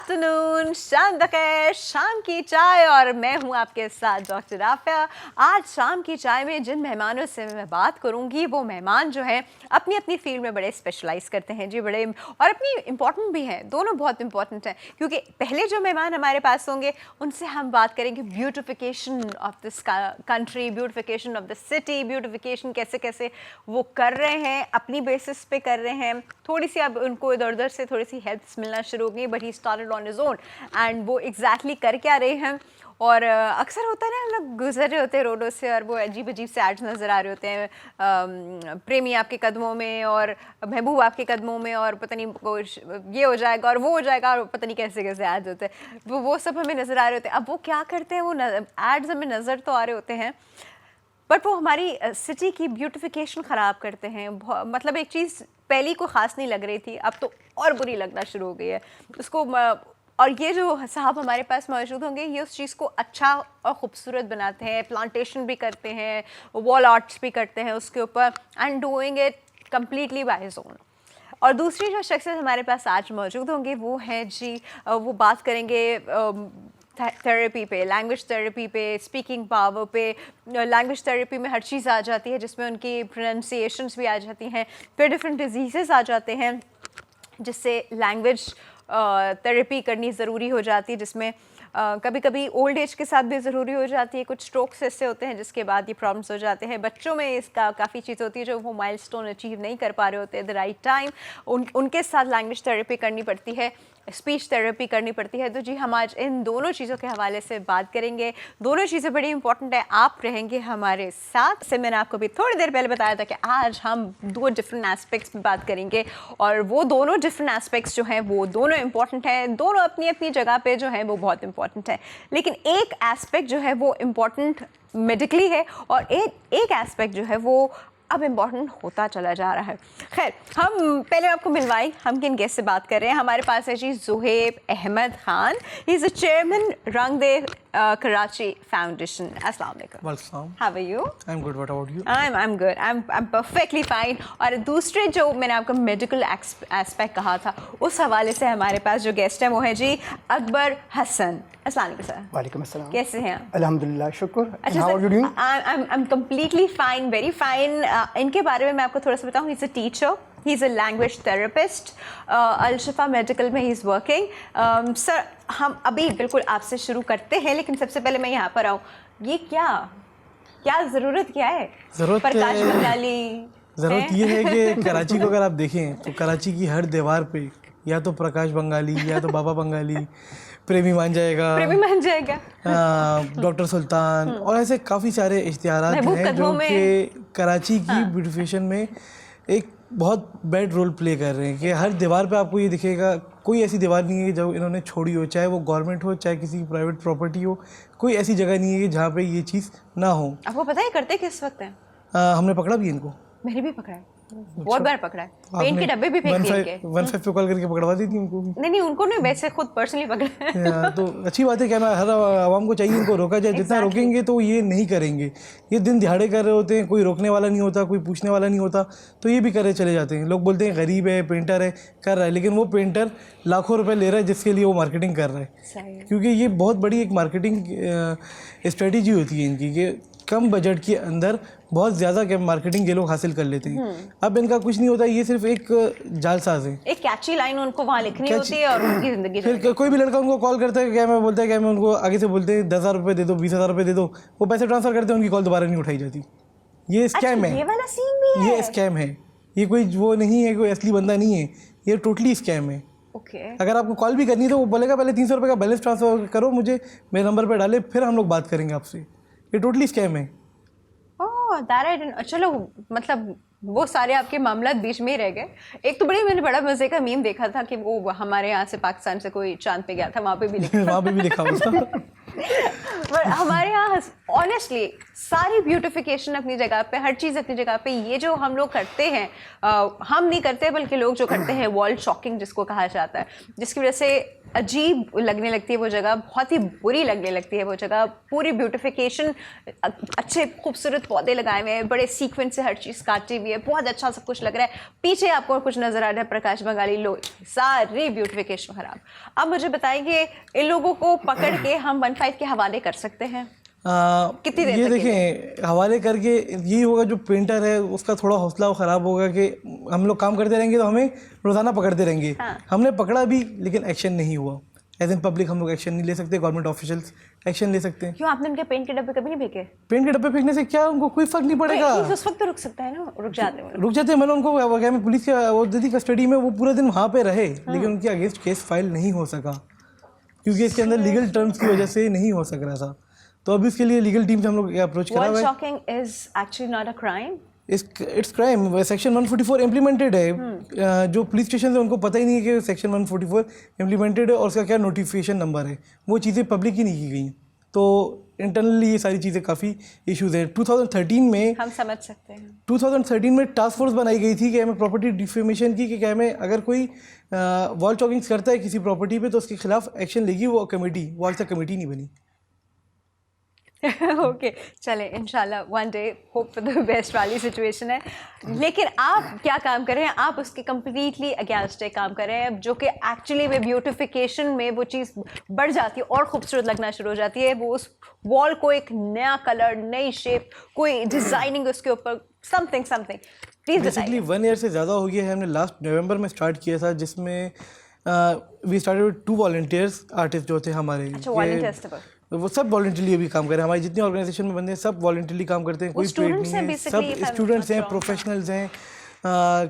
Afternoon, शाम बखैर, शाम की चाय और मैं हूं आपके साथ डॉक्टर राफिया। आज शाम की चाय में जिन मेहमानों से मैं बात करूंगी वो मेहमान जो हैं अपनी अपनी फील्ड में बड़े स्पेशलाइज करते हैं जी, बड़े और अपनी इम्पॉर्टेंट भी हैं, दोनों बहुत इंपॉर्टेंट हैं। क्योंकि पहले जो मेहमान हमारे पास होंगे उनसे हम बात करेंगे beautification of this country, beautification of the city, beautification कैसे कैसे वो कर रहे हैं, अपनी बेसिस पे कर रहे हैं। थोड़ी सी अब उनको इधर उधर से थोड़ी सी हेल्प्स मिलना शुरू हो गई, but he started on his own and वो एग्जैक्टली कर क्या रहे हैं। और अक्सर होता है ना, हम लोग गुजर रहे होते हैं रोडों से और वो अजीब अजीब से एड्स नज़र आ रहे होते हैं, प्रेमी आपके कदमों में और महबूब आपके कदमों में और पता नहीं ये हो जाएगा और वो हो जाएगा और पता नहीं कैसे कैसे एड्स होते हैं, वो सब हमें नज़र आ रहे होते हैं। अब वो क्या करते हैं, वो एड्स हमें नज़र तो आ रहे होते हैं बट वो हमारी सिटी की ब्यूटिफिकेशन ख़राब करते हैं। मतलब एक चीज़ पहली को ख़ास नहीं लग रही थी, अब तो और बुरी लगना शुरू हो गई है उसको। और ये जो साहब हमारे पास मौजूद होंगे ये उस चीज़ को अच्छा और ख़ूबसूरत बनाते हैं, प्लांटेशन भी करते हैं, वॉल आर्ट्स भी करते हैं उसके ऊपर and doing it completely by his own. और दूसरी जो शख्सियत हमारे पास आज मौजूद होंगे वो हैं जी, वो बात करेंगे थेरेपी पे, लैंग्वेज थेरेपी पे, स्पीकिंग पावर पे। लैंग्वेज थेरेपी में हर चीज़ आ जाती है जिसमें उनकी प्रोनाउंसिएशंस भी आ जाती हैं, फिर डिफरेंट डिजीज़ आ जाते हैं जिससे लैंग्वेज थेरेपी करनी ज़रूरी हो जाती है, जिसमें कभी कभी ओल्ड एज के साथ भी ज़रूरी हो जाती है। कुछ स्ट्रोक्स ऐसे होते हैं जिसके बाद ये प्रॉब्लम्स हो जाते हैं। बच्चों में इसका काफ़ी चीज़ होती है जो वो माइलस्टोन अचीव नहीं कर पा रहे होते एट द राइट टाइम, उनके साथ लैंग्वेज थेरेपी करनी पड़ती है, स्पीच थेरेपी करनी पड़ती है। तो जी हम आज इन दोनों चीज़ों के हवाले से बात करेंगे। दोनों चीज़ें बड़ी इंपॉर्टेंट है, आप रहेंगे हमारे साथ। से मैंने आपको भी थोड़ी देर पहले बताया था कि आज हम दो डिफरेंट एस्पेक्ट्स में बात करेंगे और वो दोनों डिफरेंट एस्पेक्ट्स जो हैं वो दोनों इंपॉर्टेंट हैं, दोनों अपनी अपनी जगह पे जो हैं वो बहुत इंपॉर्टेंट है। लेकिन एक एस्पेक्ट जो है वो इम्पॉर्टेंट मेडिकली है और एक एस्पेक्ट जो है वो अब इम्पॉर्टेंट होता चला जा रहा है। खैर, हम पहले आपको मिलवाएं हम किन गेस्ट से बात कर रहे हैं। हमारे पास है जी Zuhaib Ahmed Khan, he is the chairman रंगदेव कराची फाउंडेशन। अस्सलाम वालेकुम। Welcome. How are you? I am good, what about you? I am good, I am perfectly fine. और दूसरे जो मैंने आपको मेडिकल एस्पेक्ट कहा था उस हवाले से हमारे पास जो गेस्ट है वो है जी अकबर हसन। अस्सलाम वालेकुम सर। वालेकुम अस्सलाम। कैसे हैं आप? अल्हम्दुलिल्लाह, शुक्र। अच्छा how are you doing? I am completely fine, very fine. इनके बारे में मैं आपको थोड़ा सा बताऊँ, he is a teacher, he is a language therapist, Al-Shifa medical में ही इज़ वर्किंग। सर हम अभी बिल्कुल आपसे शुरू करते हैं, लेकिन सबसे पहले मैं यहाँ पर आऊँ, ये क्या ज़रूरत क्या है प्रकाश बंगाली? ज़रूरत ये है कि कराची को अगर आप देखें तो कराची की हर दीवार पे या तो प्रकाश बंगाली या तो बाबा बंगाली, प्रेमी मान जाएगा, डॉक्टर सुल्तान और ऐसे काफ़ी सारे इश्तिहारात हैं जो कि कराची की ब्यूटिफिकेशन में एक बहुत बैड रोल प्ले कर रहे हैं। कि हर दीवार पे आपको ये दिखेगा, कोई ऐसी दीवार नहीं है जो इन्होंने छोड़ी हो, चाहे वो गवर्नमेंट हो चाहे किसी की प्राइवेट प्रॉपर्टी हो, कोई ऐसी जगह नहीं है कि जहाँ पे ये चीज़ ना हो। आपको पता है करते किस वक्त हैं? हमने पकड़ा भी इनको, मैंने भी पकड़ा है, बहुत बार पकड़ा है, पेन के डब्बे भी फेंक दिए के। 15 पे कॉल करके पकड़वा दी थी उनको भी। नहीं उनको नहीं, वैसे खुद पर्सनली पकड़ा है। तो अच्छी बात है, क्या ना हर आवाम को चाहिए इनको रोका जाए। जितना रोकेंगे तो ये नहीं करेंगे। ये दिन दिहाड़े कर रहे होते हैं, कोई रोकने वाला नहीं होता, कोई पूछने वाला नहीं होता, तो ये भी करे चले जाते हैं। लोग बोलते हैं गरीब है, पेंटर है, कर रहा है, लेकिन वो पेंटर लाखों रुपए ले रहा है जिसके लिए वो मार्केटिंग कर रहा है। क्योंकि ये बहुत बड़ी एक मार्केटिंग स्ट्रेटेजी होती है इनकी कि कम बजट के अंदर बहुत ज़्यादा मार्केटिंग ये लोग हासिल कर लेते हैं। अब इनका कुछ नहीं होता, ये सिर्फ एक जालसाज है। एक कैची लाइन उनको वहाँ लिखनी होती है और उनकी ज़िंदगी। फिर कोई भी लड़का उनको कॉल करता है, क्या मैं बोलता है क्या मैं उनको आगे से बोलते हैं 10,000 रुपये दे दो, 20,000 रुपये दे दो, वो पैसे ट्रांसफ़र करते हैं, उनकी कॉल दोबारा नहीं उठाई जाती। ये स्कैम है, ये वाला सीन भी है। ये स्कैम है, ये कोई वो नहीं है, कोई असली बंदा नहीं है, ये टोटली स्कैम है। अगर आपको कॉल भी करनी है तो वो बोलेगा पहले 300 रुपये का बैलेंस ट्रांसफ़र करो मुझे, मेरे नंबर पर डाले, फिर हम लोग बात करेंगे आपसे। ये टोटली स्कैम है। चलो मतलब वो सारे आपके मामला बीच में ही रह गए। एक तो मैंने बड़ा मजे का मीम देखा था कि वो हमारे यहाँ से पाकिस्तान से कोई चांद पे गया था, वहाँ पे भी लिखा पर हमारे यहाँ ऑनेस्टली सारी ब्यूटिफिकेशन अपनी जगह पे, हर चीज़ अपनी जगह पे। ये जो हम लोग करते हैं, हम नहीं करते बल्कि लोग जो करते हैं, वॉल शॉकिंग जिसको कहा जाता है, जिसकी वजह से अजीब लगने लगती है वो जगह, बहुत ही बुरी लगने लगती है वो जगह। पूरी ब्यूटिफिकेशन, अच्छे खूबसूरत पौधे लगाए हुए हैं, बड़े सीक्वेंस से हर चीज़ काटी हुई है, बहुत अच्छा सब कुछ लग रहा है। पीछे आपको कुछ नज़र आ रहा है प्रकाश बंगाली, लो सारी ब्यूटिफिकेशन ख़राब। अब मुझे बताइए इन लोगों को पकड़ के हम 15 के हवाले कर सकते हैं कितनी देर ये तक देखें हवाले करके यही होगा, जो पेंटर है उसका थोड़ा हौसला वो ख़राब होगा कि हम लोग काम करते रहेंगे तो हमें रोज़ाना पकड़ते रहेंगे। हाँ। हमने पकड़ा भी लेकिन एक्शन नहीं हुआ। एज इन पब्लिक हम लोग एक्शन नहीं ले सकते, गवर्नमेंट ऑफिशियल्स एक्शन ले सकते हैं। क्यों आपने उनके पेंट के डब्बे कभी नहीं फेंके? पेंट के डब्बे फेंकने से क्या, उनको कोई फर्क नहीं पड़ेगा। उस वक्त तो रुक सकता है ना, रुक जाते हैं। रुक जाते हैं। मैंने उनको क्या में पुलिस के वो दी थी कस्टडी में, वो पूरे दिन वहाँ पे रहे लेकिन उनके अगेंस्ट केस फाइल नहीं हो सका क्योंकि इसके अंदर लीगल टर्म्स की वजह से नहीं हो सक रहा था। तो अभी इसके लिए लीगल टीम से हम लोग अप्रोच करा हुआ है। Shocking is actually not a crime, it's crime. Section 144 implemented है। जो पुलिस स्टेशन है उनको पता ही नहीं है कि सेक्शन 144 इम्प्लीमेंटेड है और उसका क्या नोटिफिकेशन नंबर है। वो चीज़ें पब्लिक ही नहीं की गई। तो इंटरनली ये सारी चीज़ें काफ़ी इश्यूज हैं। 2013 में हम समझ सकते हैं। 2013 में टास्क फोर्स बनाई गई थी कि हमें प्रॉपर्टी डिफेमेशन की, कि हमें अगर कोई वॉल चॉकिंग करता है किसी प्रॉपर्टी पे तो उसके खिलाफ एक्शन लेगी वो कमेटी। वो आज तक कमेटी नहीं बनी। ओके चले इंशाल्लाह one day hope for the best वाली सिचुएशन है। लेकिन आप क्या काम कर रहे हैं? आप उसके कम्प्लीटली अगेंस्ट काम कर रहे हैं, जो कि एक्चुअली में ब्यूटिफिकेशन में वो चीज़ बढ़ जाती है और खूबसूरत लगना शुरू हो जाती है। वो उस वॉल को एक नया कलर, नई शेप, कोई डिज़ाइनिंग उसके ऊपर समथिंग प्लीज़ बेसिकली 1 ईयर से ज़्यादा हो गया है। हमने लास्ट नवंबर में स्टार्ट किया था जिसमें we started with 2 volunteers artist जो थे हमारे। अच्छा, वॉलंटियर्स थे वो सब वॉलंटरली अभी काम कर रहे हैं। हमारी जितनी ऑर्गेनाइजेशन में बंदे हैं सब वॉलंटरली काम करते हैं। कोई पेड नहीं है, सब स्टूडेंट्स हैं, प्रोफेशनल्स हैं।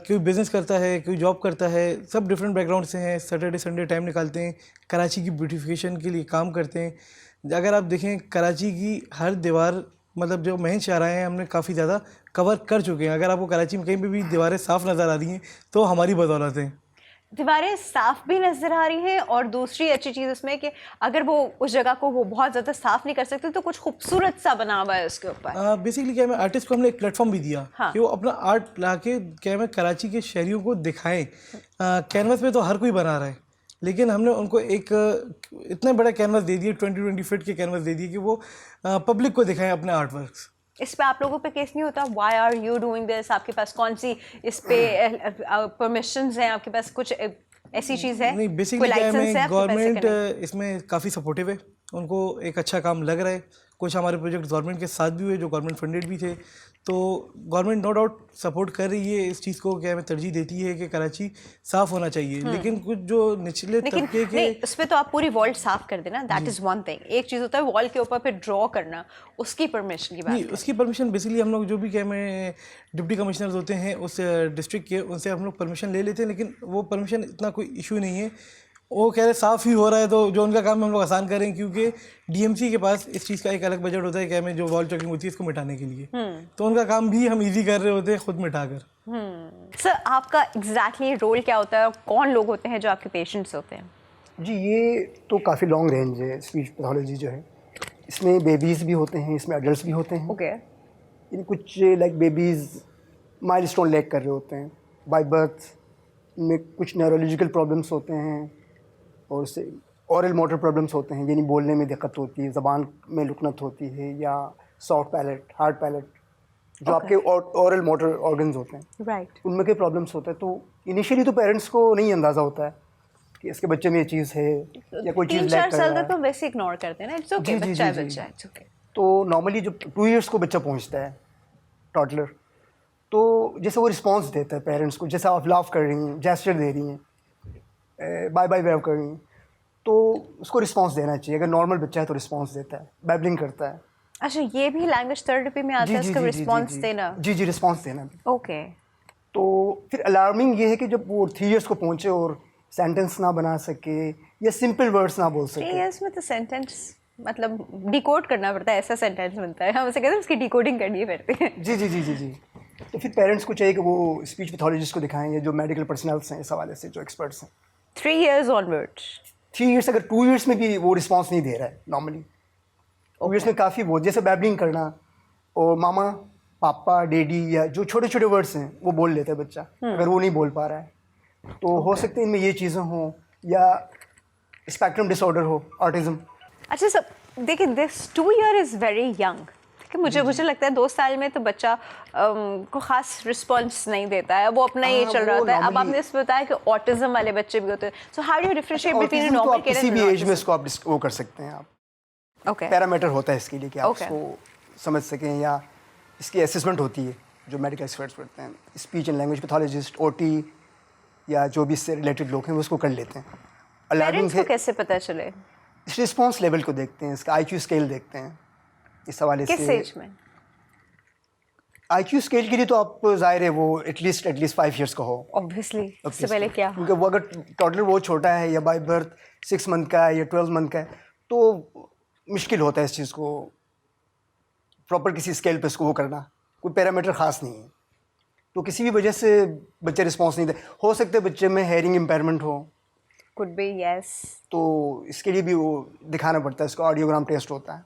कोई बिजनेस करता है, कोई जॉब करता है, सब डिफरेंट बैकग्राउंड से हैं। सैटरडे संडे टाइम निकालते हैं, कराची की ब्यूटिफिकेशन के लिए काम करते हैं। अगर आप देखें कराची की हर दीवार, मतलब जो मेन शाहराएँ हैं हमने काफ़ी ज़्यादा कवर कर चुके हैं। अगर आपको कराची में कहीं पर भी दीवारें साफ़ नज़र आ रही हैं तो हमारी बदौलत है। दीवारें साफ भी नजर आ रही हैं और दूसरी अच्छी चीज़ इसमें कि अगर वो उस जगह को वो बहुत ज़्यादा साफ नहीं कर सकते तो कुछ खूबसूरत सा बना हुआ है उसके ऊपर। बेसिकली क्या है, आर्टिस्ट को हमने एक प्लेटफॉर्म भी दिया कि वो अपना आर्ट ला के क्या है कराची के शहरियों को दिखाएं। कैनवस पे तो हर कोई बना रहा है लेकिन हमने उनको एक इतना बड़ा कैनवस दे दिया, 20-20 फीट के कैनवस दे दिए कि वो पब्लिक को दिखाएं अपने आर्ट वर्क्स। इस पे आप लोगों पे केस नहीं होता? Why are you doing this? आपके पास कौन सी इस पे परमिशंस हैं? आपके पास कुछ ऐसी चीज़ है? नहीं, बेसिकली क्या है, गवर्नमेंट इसमें काफ़ी सपोर्टिव है। उनको एक अच्छा काम लग रहा है। कुछ हमारे प्रोजेक्ट गवर्नमेंट के साथ भी हुए जो गवर्नमेंट फंडेड भी थे। तो गवर्नमेंट नो डाउट सपोर्ट कर रही है इस चीज़ को, क्या हमें तरजीह देती है कि कराची साफ़ होना चाहिए। लेकिन कुछ जो निचले तबके के, उस पर तो आप पूरी वॉल साफ कर देना, दैट इज़ वन थिंग। एक चीज़ होता है वॉल के ऊपर फिर ड्रॉ करना, उसकी परमिशन की बात नहीं, उसकी परमिशन बेसिकली हम लोग जो भी क्या में डिप्टी कमिश्नर्स होते हैं उस डिस्ट्रिक्ट के, उनसे हम लोग परमिशन ले लेते हैं। लेकिन वो परमिशन इतना कोई इशू नहीं है। वो कह रहे साफ़ ही हो रहा है तो जो उनका काम हम लोग आसान करें, क्योंकि डीएमसी के पास इस चीज़ का एक अलग बजट होता है क्या में जो वॉल चॉकिंग होती है इसको मिटाने के लिए। तो उनका काम भी हम इजी कर रहे होते हैं खुद मिटाकर। सर आपका एग्जैक्टली रोल क्या होता है और कौन लोग होते हैं जो आपके पेशेंट्स होते हैं? जी ये तो काफ़ी लॉन्ग रेंज है स्पीच पैथोलॉजी जो है। इसमें बेबीज़ भी होते हैं, इसमें एडल्ट्स भी होते हैं। ओके। इन कुछ लाइक बेबीज़ माइलस्टोन लैक कर रहे होते हैं बाय बर्थ, इनमें कुछ न्यूरोलॉजिकल प्रॉब्लम्स होते हैं और उससे ऑरल मोटर प्रॉब्लम्स होते हैं, यानी बोलने में दिक्कत होती है, ज़बान में लुकनत होती है, या सॉफ्ट पैलेट, हार्ड पैलेट, जो आपके ऑरल मोटर ऑर्गन्स होते हैं राइट, उनमें के प्रॉब्लम्स होते हैं। तो इनिशियली तो पेरेंट्स को नहीं अंदाज़ा होता है कि इसके बच्चे में ये चीज़ है या कोई चीज़ लैक कर रहा है। 3-4 साल तक तो वैसे इग्नोर करते हैं ना, इट्स ओके, बच्चा है बच्चा है, इट्स ओके। तो नॉर्मली जब 2 इयर्स को बच्चा पहुंचता है टॉडलर, तो जैसे वो रिस्पांस देता है पेरेंट्स को, जैसे आप लाफ कर रही हैं, जेस्चर दे रही हैं, बाय बाय वेव कर रही हैं, तो उसको रिस्पांस देना चाहिए। अगर नॉर्मल बच्चा है तो रिस्पांस देता है, बैबलिंग करता है। अच्छा, ये भी लैंग्वेज थेरेपी में आता है, इसका रिस्पांस देना? जी रिस्पांस देना। ओके। तो फिर अलार्मिंग ये है कि जब वो 3 इयर्स को पहुंचे और सेंटेंस ना बना सके या सिंपल वर्ड्स ना बोल सके। 3 इयर्स में तो सेंटेंस मतलब डिकोड करना पड़ता है, ऐसा सेंटेंस बनता है, हम उसे कहते हैं उसकी डिकोडिंग करनी पड़ती है। जी। तो फिर पेरेंट्स को चाहिए कि वो स्पीच पैथोलॉजिस्ट को दिखाएं या जो मेडिकल पर्सनल्स हैं इस हवाले से, जो एक्सपर्ट्स हैं। 3 इयर्स ऑनवर्ड्स। 3 इयर्स, अगर 2 इयर्स में भी वो रिस्पांस नहीं दे रहा है नॉर्मली, 2 इयर्स में काफ़ी वो, जैसे बैबलिंग करना और मामा, पापा, डैडी, या जो छोटे छोटे वर्ड्स हैं वो बोल लेता है बच्चा। अगर वो नहीं बोल पा रहा है तो हो सकता है इनमें ये चीज़ें हों, या स्पेक्ट्रम डिसऑर्डर हो, ऑटिज्म। अच्छा सब देखिए, this 2 year is very young. मुझे लगता है 2 साल में तो बच्चा को खास रिस्पॉन्स नहीं देता है, वो अपना ये चल रहा होता है। अब आपने इसमें बताया कि ऑटिज्म वाले बच्चे भी होते हैं, so how do you differentiate between autism तो नॉर्मल आप किसी भी एज में इसको आप वो कर सकते हैं आप। ओके, पैरामीटर होता है इसके लिए कि आप Okay. इसको समझ सकें, या इसकी असेसमेंट होती है जो मेडिकल एक्सपर्ट्स करते हैं, speech and language pathologist, OT या जो भी इससे रिलेटेड लोग हैं वो उसको कर लेते हैं। पेरेंट्स को कैसे पता चले? इस रिस्पॉन्स लेवल को देखते हैं, इसका आईक्यू स्केल देखते हैं इस हवाले से। किस एज में? आईक्यू स्केल के लिए तो आप जाहिर है वो एटलीस्ट 5 इयर्स का हो। ऑब्वियसली इससे पहले क्या हो? क्योंकि वो अगर टोटल वो छोटा है या बाय बर्थ 6 मंथ का है या 12 मंथ का है, तो मुश्किल होता है इस चीज़ को प्रॉपर किसी स्केल पे इसको वो करना। कोई पैरामीटर ख़ास नहीं है, तो किसी भी वजह से बच्चे रिस्पॉन्स नहीं दे। हो सकता है बच्चे में हेयरिंग इम्पेयरमेंट हो, कुड बी, यस। तो इसके लिए भी वो दिखाना पड़ता है, इसका ऑडियोग्राम टेस्ट होता है,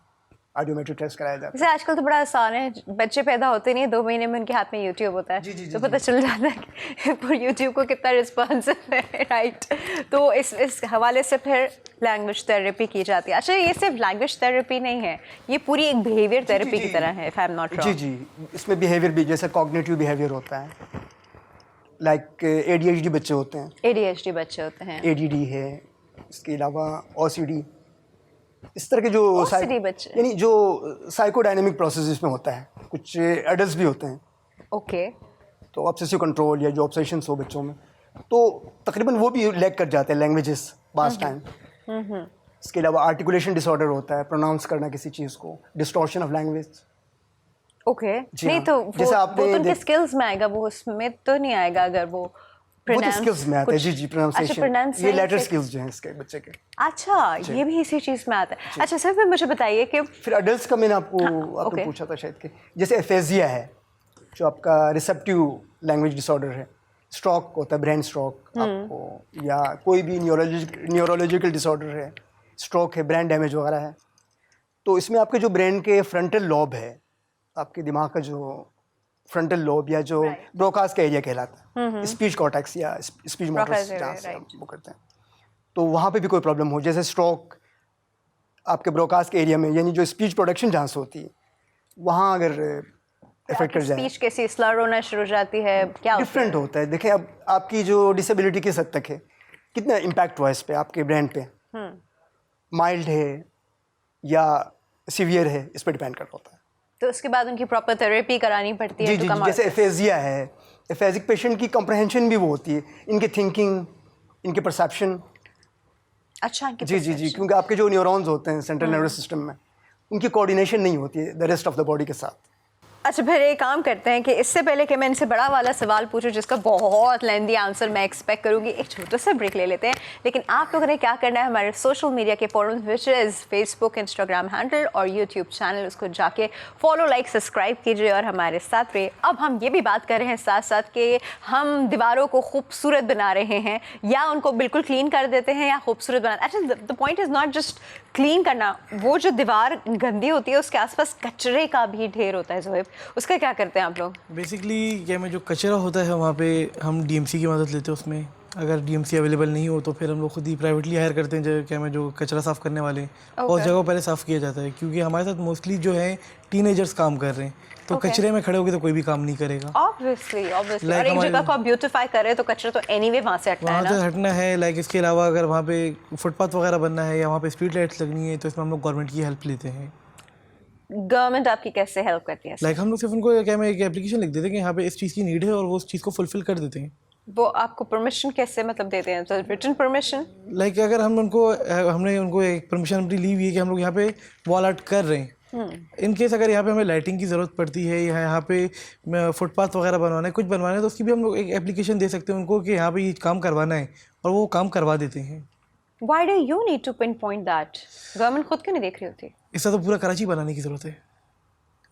ऑडियोमेट्रिक टेस्ट कराया जाता है। जैसे आजकल तो बड़ा आसान है, बच्चे पैदा होते नहीं, 2 महीने में उनके हाथ में यूट्यूब होता है, तो पता चल जाता है कि पर यूट्यूब को कितना रिस्पॉन्सिव है, राइट? तो इस हवाले से फिर लैंग्वेज थेरेपी की जाती है। अच्छा, ये सिर्फ लैंग्वेज थेरेपी नहीं है, ये पूरी एक बिहेवियर थेरेपी की तरह है, if I am not wrong. जी, इसमें बिहेवियर भी, जैसे कॉग्निटिव बिहेवियर होता है, लाइक ADHD बच्चे होते हैं, ADHD बच्चे होते हैं, ADD है, इसके अलावा OCD, इस तरह के जो OCD बच्चे, यानी जो साइकोडायनेमिक प्रोसेस में होता है। कुछ एडल्ट्स भी होते हैं, ओके, तो ऑब्सेसिव कंट्रोल या जो ऑब्सेशंस हो बच्चों में, तो तकरीबन वो भी लैग कर जाते हैं लैंग्वेजेस पास टाइम। इसके अलावा आर्टिकुलेशन डिसऑर्डर होता है, प्रोनाउंस करना किसी चीज़ को, डिस्टॉर्शन ऑफ लैंग्वेज। ओके, जी नहीं हाँ। तो जैसे वो आपने तो उनके स्किल्स में आएगा, वो उसमें तो नहीं आएगा अगर वो वो तो स्किल्स में आता है। जी, प्रोनाउंसिएशन, ये लेटर स्किल्स जो हैं इसके बच्चे के। अच्छा, ये भी इसी चीज़ में आता है। अच्छा सर, फिर मुझे बताइए कि फिर अडल्ट्स का मैंने आपको आपने पूछा था शायद कि जैसे एफेजिया है, जो आपका रिसेप्टिव लैंग्वेज डिसऑर्डर है, स्ट्रोक होता है, ब्रेन स्ट्रोक आपको, या कोई भी न्यूरोलॉजिकल डिसऑर्डर है, स्ट्रोक है, ब्रेन डैमेज वगैरह है, तो इसमें आपके जो ब्रेन के फ्रंटल लोब है, आपके दिमाग का जो फ्रंटल लोब या जो ब्रोकास का एरिया कहलाता है, स्पीच कॉर्टेक्स या स्पीच मोटर्स जहाँ से हम वो करते हैं, तो वहाँ पे भी कोई प्रॉब्लम हो, जैसे स्ट्रोक आपके ब्रोकास के एरिया में, यानी जो स्पीच प्रोडक्शन जहाँ से होती है वहाँ अगर इफेक्ट कर जाए, स्पीच कैसी स्लर होना शुरू हो जाती है, क्या डिफरेंट होता है। देखें अब आपकी जो डिसेबिलिटी किस हद तक है, कितना इम्पैक्ट हुआ इस पे आपके ब्रेन पे, माइल्ड है या सीवियर है, इस पर डिपेंड कर होता है। तो उसके बाद उनकी प्रॉपर थेरेपी करानी पड़ती है। जी, जैसे एफेजिया है, एफेजिक पेशेंट की कंप्रहेंशन भी वो होती है, इनके थिंकिंग, इनके परसेप्शन। अच्छा, जी, क्योंकि आपके जो न्यूरॉन्स होते हैं सेंट्रल नर्वस सिस्टम में, उनकी कोऑर्डिनेशन नहीं होती है the rest of the body के साथ। अच्छा, फिर एक काम करते हैं कि इससे पहले कि मैं इनसे बड़ा वाला सवाल पूछूं जिसका बहुत लेंदी आंसर मैं एक्सपेक्ट करूंगी, एक छोटा सा ब्रेक ले लेते हैं। लेकिन आप लोगों ने क्या करना है, हमारे सोशल मीडिया के forums which is Facebook, Instagram handle और यूट्यूब चैनल, उसको जाके फॉलो, लाइक, सब्सक्राइब कीजिए और हमारे साथ रहिए। अब हम ये भी बात कर रहे हैं साथ साथ कि हम दीवारों को खूबसूरत बना रहे हैं या उनको बिल्कुल क्लीन कर देते हैं या खूबसूरत बना। अच्छा, the point is not just clean करना, वो जो दीवार गंदी होती है उसके आसपास कचरे का भी ढेर होता है। ज़ोहेब, उसका क्या करते हैं आप लोग? बेसिकली क्या में जो कचरा होता है वहाँ पे हम डीएमसी की मदद लेते हैं उसमें। अगर डीएमसी अवेलेबल नहीं हो तो फिर हम लोग खुद ही प्राइवेटली हायर करते हैं जो क्या में जो कचरा साफ़ करने वाले हैं, और जगह पहले साफ़ किया जाता है, क्योंकि हमारे साथ मोस्टली जो है टीनेजर्स काम कर रहे हैं, तो कचरे में खड़े होकर तो कोई भी काम नहीं करेगा। ऑब्वियसली और एक जगह को आप ब्यूटीफाई कर रहे हैं तो कचरा तो एनीवे वहाँ से हटना है ना, वहाँ से हटना है। लाइक इसके अलावा अगर वहाँ पे फुटपाथ वगैरह बनना है या वहाँ पे स्ट्रीट लाइट्स लगनी है तो इसमें हम लोग गवर्नमेंट की हेल्प लेते हैं। गवर्नमेंट आपकी कैसे हेल्प करती है? लाइक हम लोग सिर्फ उनको क्या में एक एप्लीकेशन लिख देते हैं कि यहाँ पे इस चीज़ की नीड है और वो उस चीज़ को फुलफिल कर देते हैं। वो आपको परमिशन कैसे मतलब देते हैं, तो रिटन परमिशन? लाइक अगर हमने उनको एक परमिशन अपनी ली हुई है कि हम लोग यहाँ पे वॉल आर्ट कर रहे हैं, इन केस अगर यहाँ पे हमें लाइटिंग की ज़रूरत पड़ती है या यहाँ पे फुटपाथ वगैरह बनवाना है, कुछ बनवाना है, तो उसकी भी हम लोग एक एप्लीकेशन दे सकते हैं उनको कि यहाँ पे ये काम करवाना है, और वो काम करवा देते हैं। Why do you need to pinpoint that? Government खुद क्यों नहीं देख रही होती? इसका तो पूरा कराची बनाने की ज़रूरत है,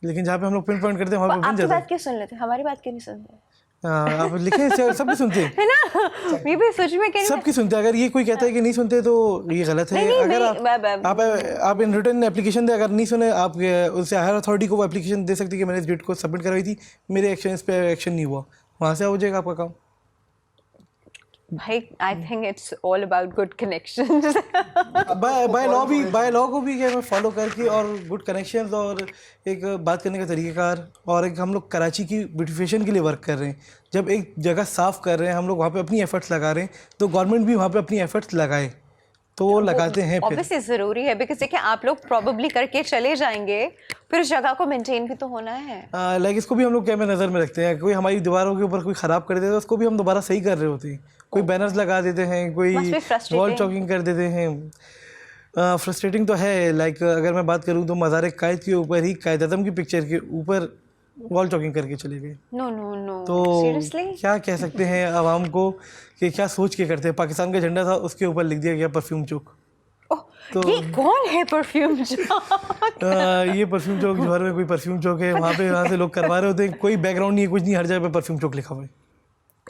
लेकिन जहाँ पे हम लोग पिन पॉइंट करते हैं वहाँ पे बन आपकी जाता है। बात क्यों सुन लेते हैं, हमारी बात क्यों नहीं सुनते? आप लिखे सबकी सुनते हैं, है ना? ये भी सोच में कहीं सबकी सुनते हैं। अगर ये कोई कहता है कि नहीं सुनते तो ये गलत है। नहीं, अगर आप इन रिटर्न एप्लीकेशन दे, अगर नहीं सुने आप उससे हायर अथॉरिटी को वो एप्लीकेशन दे सकती है कि मैंने इस डेट को सबमिट करवाई थी, मेरे एक्शन इस पर एक्शन नहीं हुआ, वहाँ से हो जाएगा आपका काम। भाई I think it's all about good connections. By law को भी क्या है फॉलो करके और गुड कनेक्शंस और एक बात करने का तरीक़ाकार और एक हम लोग कराची की ब्यूटिफिकेशन के लिए वर्क कर रहे हैं. जब एक जगह साफ़ कर रहे हैं हम लोग वहाँ पे अपनी एफर्ट्स लगा रहे हैं तो गवर्नमेंट भी वहाँ पे अपनी एफर्ट्स लगाए तो वो लगाते हैं. फिर ऑब्वियसली ज़रूरी है बिकॉज देखिए आप लोग प्रॉबेबली करके चले जाएंगे फिर उस जगह को मेंटेन भी तो होना है. लाइक इसको भी हम लोग कैमरे नज़र में रखते हैं. कोई हमारी दीवारों के ऊपर कोई ख़राब कर देता है उसको भी हम दोबारा सही कर रहे होते हैं. कोई बैनर्स लगा देते हैं, कोई Must be frustrating. Wall choking कर देते हैं. फ्रस्ट्रेटिंग तो है. लाइक अगर मैं बात करूँ तो मज़ार कायद के ऊपर ही कायद आज़म की पिक्चर के ऊपर वॉल चॉकिंग करके चले गए. नो नो नो तो सीरियसली. क्या कह सकते हैं आवाम को कि क्या सोच के करते हैं. पाकिस्तान का झंडा था उसके ऊपर लिख दिया गया परफ्यूम चौक. ये कौन है परफ्यूम ये परफ्यूम चौक जौहर में कोई परफ्यूम चौक है वहाँ से लोग करवा रहे होते हैं. कोई बैकग्राउंड नहीं है, कुछ नहीं, हर जगह पे परफ्यूम चौक लिखा हुआ है.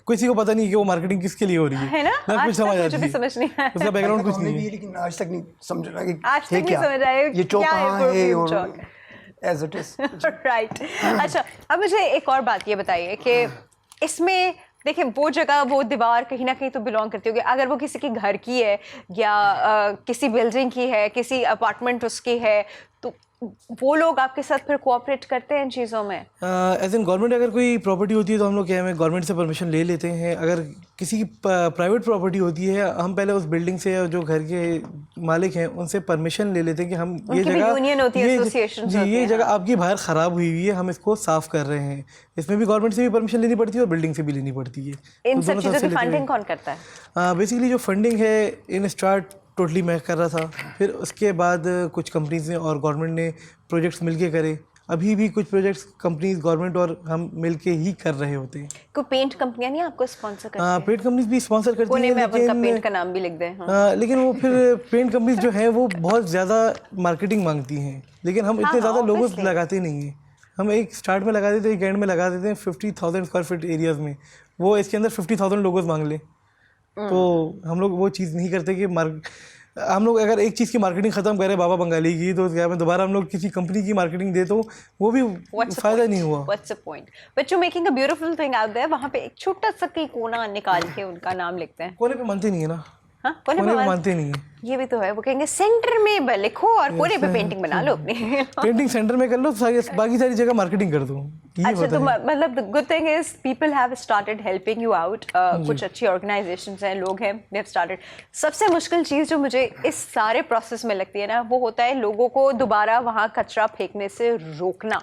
किसी को पता नहीं कि वो मार्केटिंग किसके लिए हो रही है ना. ना कुछ समझ आती भी है समझ नहीं आया. उसका बैकग्राउंड कुछ नहीं है. लेकिन आज तक नहीं समझ रहा कि आज तक है नहीं क्या समझ आया ये चौक क्या है कहाँ है परफ्यूम और chalk. As it is. Right. अच्छा अब मुझे एक और बात ये बताइए कि इसमें देखिए वो जगह वो दीवार कहीं ना कहीं तो बिलोंग करती होगी. अगर वो किसी के घर की है या किसी बिल्डिंग की है, किसी अपार्टमेंट उसकी है, तो वो लोग आपके साथ फिर कोऑपरेट करते हैं इन चीज़ों में. एज इन गवर्नमेंट अगर कोई प्रॉपर्टी होती है तो हम लोग क्या है गवर्नमेंट से परमिशन ले लेते हैं. अगर किसी की प्राइवेट प्रॉपर्टी होती है हम पहले उस बिल्डिंग से जो घर के मालिक हैं उनसे परमिशन ले लेते हैं कि हम ये उनकी भी जगह यूनियन होती है, एसोसिएशन जी ये जगह आपकी बाहर ख़राब हुई हुई है, हम इसको साफ़ कर रहे हैं. इसमें भी गवर्नमेंट से भी परमिशन लेनी पड़ती है और बिल्डिंग से भी लेनी पड़ती है. इन तो सब दोनों चीज़ों तरफ से की लेते हैं. फंडिंग कौन करता है? बेसिकली जो फंडिंग है इन स्टार्ट टोटली मैं कर रहा था. फिर उसके बाद कुछ कंपनीज ने और गवर्नमेंट ने प्रोजेक्ट्स मिलके करे. अभी भी कुछ प्रोजेक्ट्स कंपनीज गवर्नमेंट और हम मिलके ही कर रहे होते हैं. कोई पेंट कंपनियां नहीं आपको स्पॉन्सर करती हैं? पेंट कंपनीज भी स्पॉन्सर करती कोने हैं में आप उनका पेंट लेकिन का नाम भी लिख दें. हाँ. लेकिन वो फिर पेंट कंपनीज जो हैं वो बहुत ज़्यादा मार्केटिंग मांगती हैं. लेकिन हम इतने ज़्यादा लोगों obviously. लगाते नहीं हैं. हम एक स्टार्ट में लगा देते हैं, एक एंड में लगा देते हैं 50,000 स्क्वायर फीट एरियाज़ में. वो इसके अंदर 50,000 लोगोज मांग लें तो हम लोग वो चीज़ नहीं करते कि हम लोग अगर एक चीज़ की मार्केटिंग ख़त्म करें बाबा बंगाली की तो क्या में दोबारा हम लोग किसी कंपनी की मार्केटिंग दे तो वो भी फ़ायदा नहीं हुआ. What's the point? But you're making a beautiful thing out there. वहाँ पे एक छोटा सा कहीं कोना निकाल के उनका नाम लिखते हैं. कोने पे मानते नहीं है ना. हाँ कोने कोने पे पे मानते नहीं है. ये भी तो है. वो कहेंगे सेंटर में लिखो और कोने पे पेंटिंग बना लो अपनी. पेंटिंग सेंटर में कर लो, बाकी सारी जगह मार्केटिंग कर दो. अच्छा तो मतलब the good thing is people have started helping you out. कुछ अच्छी ऑर्गेनाइजेशंस हैं, लोग हैं, दे हैव स्टार्टेड. सबसे मुश्किल चीज़ जो मुझे इस सारे प्रोसेस में लगती है ना वो होता है लोगों को दोबारा वहाँ कचरा फेंकने से रोकना.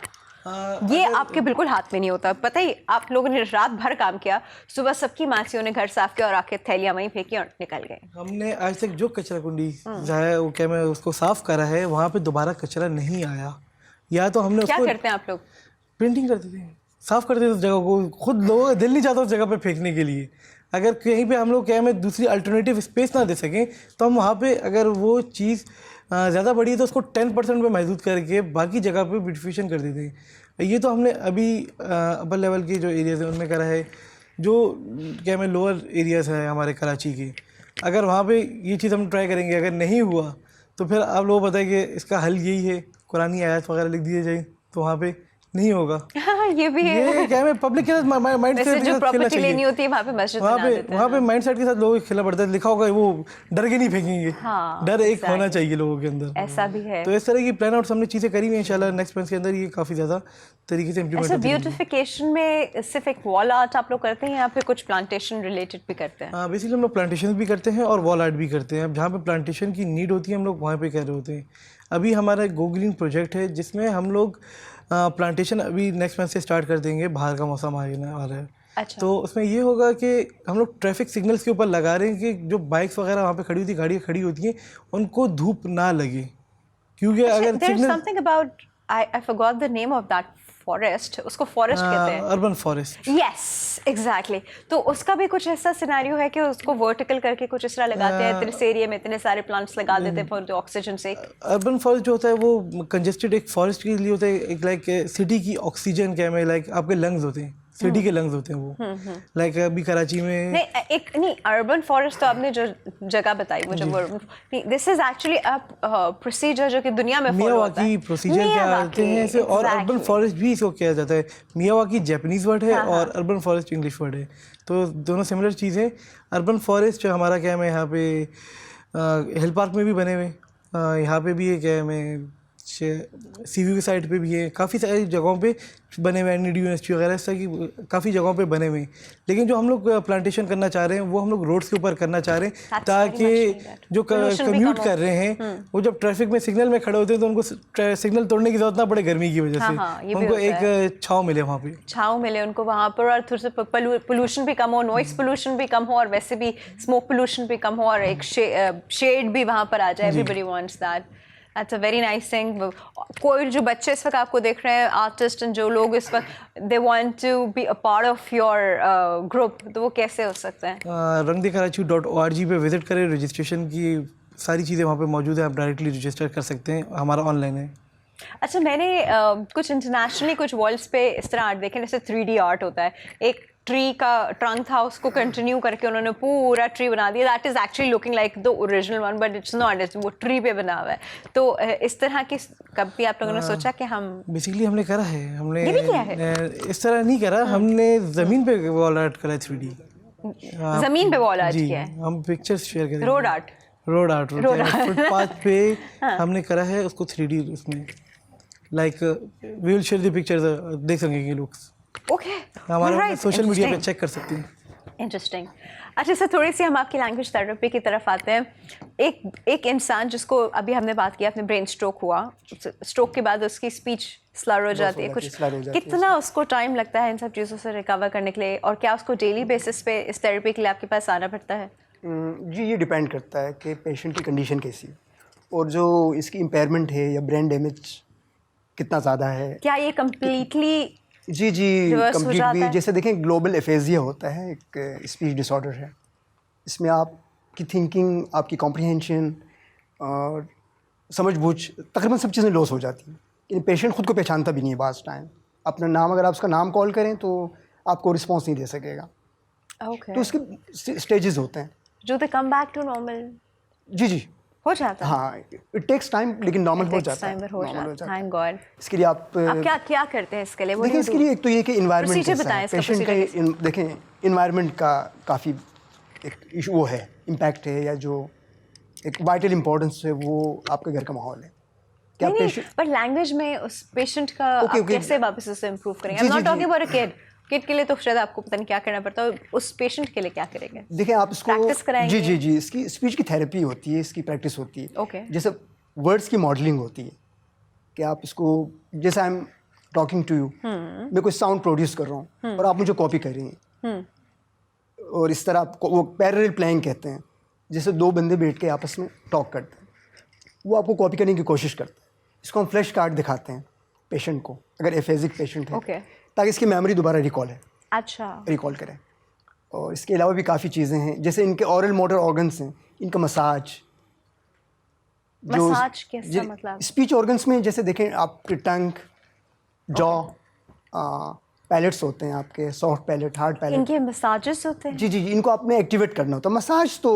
ये आपके बिल्कुल हाथ में नहीं होता. पता ही आप लोगों ने रात भर काम किया, सुबह सबकी मासियों ने घर साफ किया और आके थैलियाँ वहीं फेंकी और निकल गए. हमने आज तक जो कचरा कुंडी है वो क्या मैं उसको साफ करा है वहाँ पे दोबारा कचरा नहीं आया. या तो हमने क्या उसको करते हैं आप लोग? पेंटिंग करते थे, साफ करते थे उस जगह को. खुद लोगों का दिल नहीं चाहता उस जगह पे फेंकने के लिए. अगर कहीं पे हम लोग क्या में दूसरी अल्टरनेटिव स्पेस ना दे सकें तो हम वहाँ पे अगर वो चीज़ ज़्यादा बड़ी है तो उसको 10% पे महदूद करके बाकी जगह पे ब्यूटिफिकेशन कर देते हैं. ये तो हमने अभी अपर लेवल के जो एरियाज़ हैं उनमें करा है. जो क्या में लोअर एरियाज़ है हमारे कराची के, अगर वहाँ पे ये चीज़ हम ट्राई करेंगे, अगर नहीं हुआ तो फिर आप लोगों को पता है कि इसका हल यही है कुरानी आयत वगैरह लिख दिए जाए तो वहाँ पे नहीं होगा. हाँ ये भी है. ये क्या है पब्लिक के साथ माइंड वैसे सेट जो के साथ खेलना प्रॉपर्टी चाहिए. लेनी होती है वहाँ पे मस्जिद बना देते हैं. वहाँ पे माइंड सेट के साथ लोगों को खेलना पड़ता है. लिखा होगा वो डर के नहीं फेंकेंगे. हाँ, डर एक होना चाहिए लोगों के अंदर. ऐसा भी है. तो इस तरह की प्लान आउट हमने चीज़ें करी हुई हैं. इंशाल्लाह नेक्स्ट मंथ के अंदर ये काफ़ी ज़्यादा तरीके से इम्प्लीमेंट अच्छा होती है. ब्यूटिफिकेशन में सिर्फ एक वॉल आर्ट आप लोग करते हैं या फिर कुछ प्लांटेशन रिलेटेड भी करते हैं? हाँ बेसिकली हम लोग प्लांटेशन भी करते हैं और वॉल आर्ट भी करते हैं. अब जहाँ पे प्लांटेशन की नीड होती है हम लोग वहाँ पे कर रहे होते हैं. अभी हमारा गो ग्रीन प्रोजेक्ट है जिसमें हम लोग प्लांटेशन अभी नेक्स्ट मंथ से स्टार्ट कर देंगे. बाहर का मौसम आने वाला है. अच्छा. तो उसमें ये होगा कि हम लोग ट्रैफिक सिग्नल्स के ऊपर लगा रहे हैं कि जो बाइक्स वगैरह वहाँ पे खड़ी होती गाड़ियाँ खड़ी होती हैं उनको धूप ना लगे. क्योंकि अगर there's something about I forgot the name of that forest. उसको फॉरेस्ट कहते हैं. Urban forest. Yes exactly. तो उसका भी कुछ ऐसा सिनेरियो है कि उसको वर्टिकल करके कुछ इस तरह लगाते हैं, इतने एरिया में इतने सारे प्लांट्स लगा देते हैं फॉर द ऑक्सीजन से. अर्बन फॉरेस्ट जो होता है वो कंजेस्टेड एक फॉरेस्ट के लिए होता है. एक लाइक सिटी की ऑक्सीजन क्या है लाइक आपके लंग्स होते हैं. सिटी के लंग्स होते हैं वो। लाइक अभी कराची में नहीं अर्बन फॉरेस्ट तो आपने जो जगह बताई मुझे वो this is actually a procedure जो कि दुनिया में फॉलो होता है। मियावाकी प्रोसीजर क्या कहते हैं इसे, और अर्बन फॉरेस्ट भी इसको किया जाता है। मियावाकी जापानीज वर्ड है और अर्बन फॉरेस्ट इंग्लिश वर्ड है, तो दोनों सिमिलर चीज़ है। अर्बन फॉरेस्ट जो हमारा क्या है, यहाँ पे हिल पार्क में भी बने हुए, यहाँ पे भी है क्या है, मैं सीवी की साइड पे भी है, काफ़ी सारी जगहों पे बने हुए, एनईडी यूनिवर्सिटी वगैरह इस तरह की काफ़ी जगहों पे बने हुए हैं। लेकिन जो हम लोग प्लांटेशन करना चाह रहे हैं वो हम लोग रोड्स के ऊपर करना चाह रहे हैं, ताकि जो कम्यूट कर रहे हैं वो जब ट्रैफिक में सिग्नल में खड़े होते हैं तो उनको सिग्नल तोड़ने की जरूरत ना पड़े गर्मी की वजह से, उनको एक छाँव मिले, वहाँ पे छाँव मिले उनको वहाँ पर, और थोड़ा सा पोल्यूशन भी कम हो, नॉइस पोल्यूशन भी कम हो, और वैसे भी स्मोक पोल्यूशन भी कम हो, और एक शेड भी वहाँ पर आ जाए। Everybody wants that. That's a very nice thing. कोई जो बच्चे इस वक्त आपको देख रहे हैं, आर्टिस्ट जो लोग इस वक्त they want to be a part of your group, तो वो कैसे हो सकते हैं? rangdekarachi.org पे विजिट करें, रजिस्ट्रेशन की सारी चीज़ें वहाँ पे मौजूद है, आप डायरेक्टली रजिस्टर कर सकते हैं, हमारा ऑनलाइन है। अच्छा, मैंने कुछ इंटरनेशनली कुछ वॉल्स पे इस तरह आर्ट देखे, जैसे 3D आर्ट होता है, एक ट्री का ट्रंक था उसको कंटिन्यू करके उन्होंने पूरा ट्री बना दिया। That is actually looking like the original one, but it's not, वो ट्री पे बना हुआ है। तो इस तरह की कभी आप लोगों ने सोचा कि हम बेसिकली हमने करा है, हमने ये भी किया है? इस तरह नहीं करा, हमने ज़मीन पे वॉल आर्ट करा है 3D। ज़मीन पे वॉल आर्ट किया है? हम पिक्चर्स शेयर करेंगे। रोड आर्ट फुटपाथ पे हमने करा है उसको 3D उसमें, like we will share the pictures, देख सकेंगे लोग। ओके, हमारे सोशल मीडिया पे चेक कर सकते हैं। इंटरेस्टिंग। अच्छा, सर थोड़ी सी हम आपकी लैंग्वेज थेरेपी की तरफ आते हैं। एक इंसान जिसको अभी हमने बात की, अपने ब्रेन स्ट्रोक हुआ, स्ट्रोक के बाद उसकी स्पीच स्लर हो जाती है, कुछ कितना उसको टाइम लगता है इन सब चीज़ों से रिकवर करने के लिए, और क्या उसको डेली बेसिस पे इस थेरेपी के लिए आपके पास आना पड़ता है? जी, ये डिपेंड करता है कि पेशेंट की कंडीशन कैसी है और जो इसकी इम्पेयरमेंट है या ब्रेन डैमेज कितना ज़्यादा है। क्या ये कम्प्लीटली जी कंप्लीट भी, जैसे देखें ग्लोबल एफेजिया होता है, एक स्पीच डिसऑर्डर है। इसमें आपकी थिंकिंग, आपकी कॉम्प्रिहेंशन और समझ-बूझ तकरीबन सब चीज़ें लॉस हो जाती हैं। लेकिन पेशेंट ख़ुद को पहचानता भी नहीं है बाज़ टाइम। अपना नाम, अगर आप उसका नाम कॉल करें तो आपको रिस्पॉन्स नहीं दे सकेगा। Okay. तो उसके स्टेजेस होते हैं। जो दे कम बैक टू नॉर्मल। जी हो जाता है। हाँ, इट टेक्स टाइम, लेकिन नॉर्मल हो जाता है। Thank God. इसके लिए आप क्या करते हैं इसके लिए? देखिए, इसके लिए एक तो ये कि इन्वायरमेंट बताएं, पेशेंट का देखें, इन्वायरमेंट का काफ़ी एक इशू वो है, इम्पैक्ट है, या जो एक वाइटल इम्पोर्टेंस है वो आपके घर का माहौल है। क्या पेशेंट पर लैंग्वेज में उस पेशेंट का कैसे वापस उसे इम्प्रूव करेंगे? आई am not talking about a kid के लिए तो शायद आपको पता नहीं क्या करना पड़ता है, उस पेशेंट के लिए क्या करेंगे? देखिए, आप इसको प्रैक्टिस कराएंगे? जी, इसकी स्पीच की थेरेपी होती है, इसकी प्रैक्टिस होती है। ओके। जैसे वर्ड्स की मॉडलिंग होती है कि आप इसको, जैसे I am talking to you, मैं कोई साउंड प्रोड्यूस कर रहा हूँ और आप मुझे कॉपी कर रही हैं, और इस तरह आपको वो पैरेलल प्लेइंग कहते हैं। जैसे दो बंदे बैठ के आपस में टॉक करते हैं, वो आपको कॉपी करने की कोशिश करते हैं। इसको हम फ्लैश कार्ड दिखाते हैं पेशेंट को, अगर एफेजिक पेशेंट है, ताकि इसकी मेमोरी दोबारा रिकॉल करें। और इसके अलावा भी काफ़ी चीज़ें हैं, जैसे इनके ऑरल मोटर ऑर्गन्स हैं, इनका मसाज कैसा मतलब? स्पीच ऑर्गन्स में जैसे देखें, आपके टंग, जॉ, पैलेट्स होते हैं आपके, सॉफ्ट पैलेट, हार्ड पैलेट, इनके मसाजेस होते हैं? जी, इनको आपने एक्टिवेट करना होता है। मसाज तो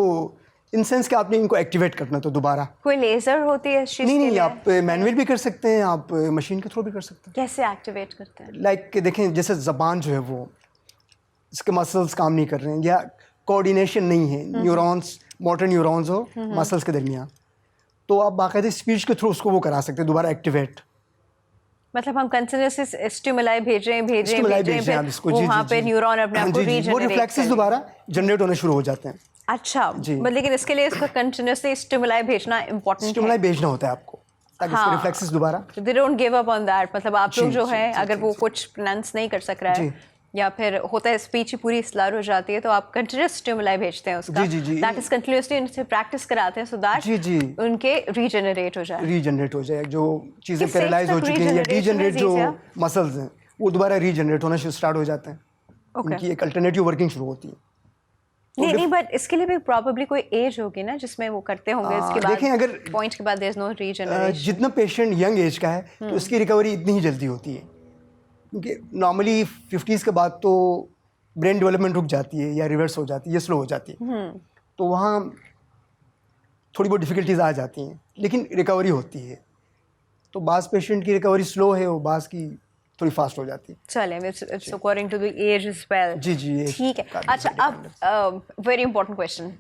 इन सेंस कि आपने इनको एक्टिवेट करना तो दोबारा। कोई लेजर होती है इस चीज़ के लिए? नहीं, आप मैनुअल भी कर सकते हैं, आप मशीन के थ्रू भी कर सकते हैं। कैसे एक्टिवेट करते हैं? लाइक देखें, जैसे ज़बान जो है वो, इसके मसल्स काम नहीं कर रहे हैं या कोऑर्डिनेशन नहीं है, न्यूरॉन्स, मोटर न्यूरॉन्स हो मसल्स के दरमियान, तो आप बाकायदे स्पीच के थ्रू उसको वो करा सकते हैं दोबारा एक्टिवेट। मतलब हम कंटिन्यूअसली स्टिमुलाई भेज रहे हैं इसको, वहाँ पे न्यूरॉन अपने आप को रीजनरेट, वो रिफ्लेक्सेस दोबारा जनरेट होने शुरू हो जाते हैं। अच्छा, लेकिन इसके लिए इसको कंटिन्यूअसली स्टिमुलाई भेजना इंपॉर्टेंट है। स्टिमुलाई भेजना होता है आपको, ताकि इसके रिफ्लेक्सेस दोबारा, they don't give up on that. मतलब आप लोग जो है, अगर वो कुछ प्रोनाउंस नहीं कर सक रहा है या फिर होता है स्पीच ही पूरी स्लर हो जाती है, तो आप कंटिन्यूअस स्टिमुलाई भेजते हैं उसका, दैट इज कंटिन्यूअसली उनसे प्रैक्टिस कराते हैं, सो दैट उनके रीजनरेट हो जाए जो चीज़ें पैरालाइज हो चुकी हैं या डीजनरेट जो मसल्स हैं, वो दोबारा रीजनरेट होना स्टार्ट हो जाते हैं। उनकी एक अल्टरनेटिव वर्किंग शुरू होती है। नहीं, बट इसके लिए भी प्रॉब्ली कोई एज होगी ना जिसमें वो करते होंगे। इसके बाद देखें, अगर पॉइंट के बाद देयर इज नो रीजनरेशन, जितना पेशेंट यंग एज का है तो उसकी रिकवरी इतनी ही जल्दी होती है, क्योंकि नॉर्मली 50s के बाद तो ब्रेन डेवलपमेंट रुक जाती है या रिवर्स हो जाती है या स्लो हो जाती है, तो वहाँ थोड़ी बहुत डिफ़िकल्टीज आ जाती हैं, लेकिन रिकवरी होती है। तो बास पेशेंट की रिकवरी स्लो है और बास की थोड़ी फास्ट हो जाती है। चले, it's according to the age as well. जी जी, age ठीक है। काफ़ी अच्छा, अब very important question,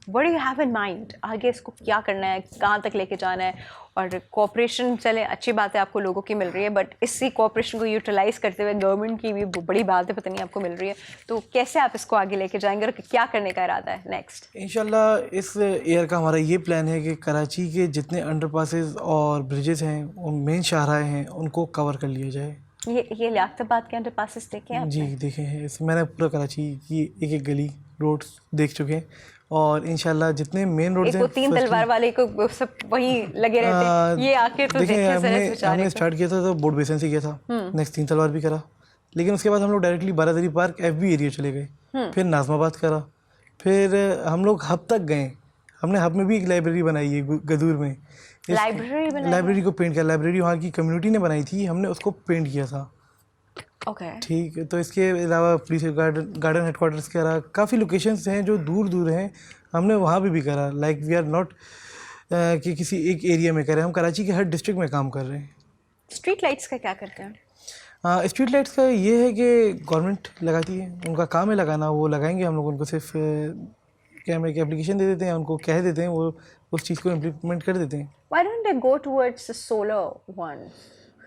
what do you have in mind? आगे इसको क्या करना है, कहाँ तक लेके जाना है? और कोऑपरेशन, चले अच्छी बात है आपको लोगों की मिल रही है, बट इसी कोऑपरेशन को यूटिलाइज करते हुए गवर्नमेंट की भी बड़ी बात है, पता नहीं आपको मिल रही है, तो कैसे आप इसको आगे लेके जाएंगे और क्या करने का इरादा है नेक्स्ट? इंशाल्लाह इस ईयर का हमारा ये प्लान है कि कराची के जितने अंडरपासेस और ब्रिजेस हैं, उन मेन शाहराएँ हैं, उनको कवर कर लिया जाए। ये लियाकताबाद के अंडरपासेस देखे हैं जी आपने? देखे हैं, इस मैंने पूरा कराची की एक एक गली रोड्स देख चुके हैं, और इंशाल्लाह जितने मेन रोड्स एक हैं वो तीन तलवार वाले को वो सब वहीं लगे रहते हैं, ये आके तो देखिए, देखे जरा इस बेचारे हमने को। स्टार्ट किया था तो बोर्ड बेसन से किया था, नेक्स्ट तीन तलवार भी करा, लेकिन उसके बाद हम लोग डायरेक्टली बारादरी पार्क FB एरिया चले गए, फिर नाजमाबाद करा, फिर हम लोग हब तक गए। हमने हब में भी एक लाइब्रेरी बनाई है गदूर में। लाइब्रेरी बनाई? लाइब्रेरी को पेंट किया, लाइब्रेरी वहाँ की कम्युनिटी ने बनाई थी, हमने उसको पेंट किया था। ओके। ठीक है, तो इसके अलावा पुलिस गार्डन हेडक्वार्टर्स के अलावा काफ़ी लोकेशंस हैं जो दूर दूर हैं, हमने वहाँ भी करा। लाइक वी आर नॉट कि किसी एक एरिया में करें, हम कराची के हर डिस्ट्रिक्ट में काम कर रहे हैं। स्ट्रीट लाइट्स का क्या करते हैं? स्ट्रीट लाइट्स का ये है कि गवर्नमेंट लगाती है, उनका काम है लगाना, वो लगाएंगे। हम लोग उनको सिर्फ कैमरे की एप्लीकेशन दे देते हैं, उनको कह देते हैं, वो उस चीज़ को इम्प्लीमेंट कर देते हैं। Why don't they go towards the solar one?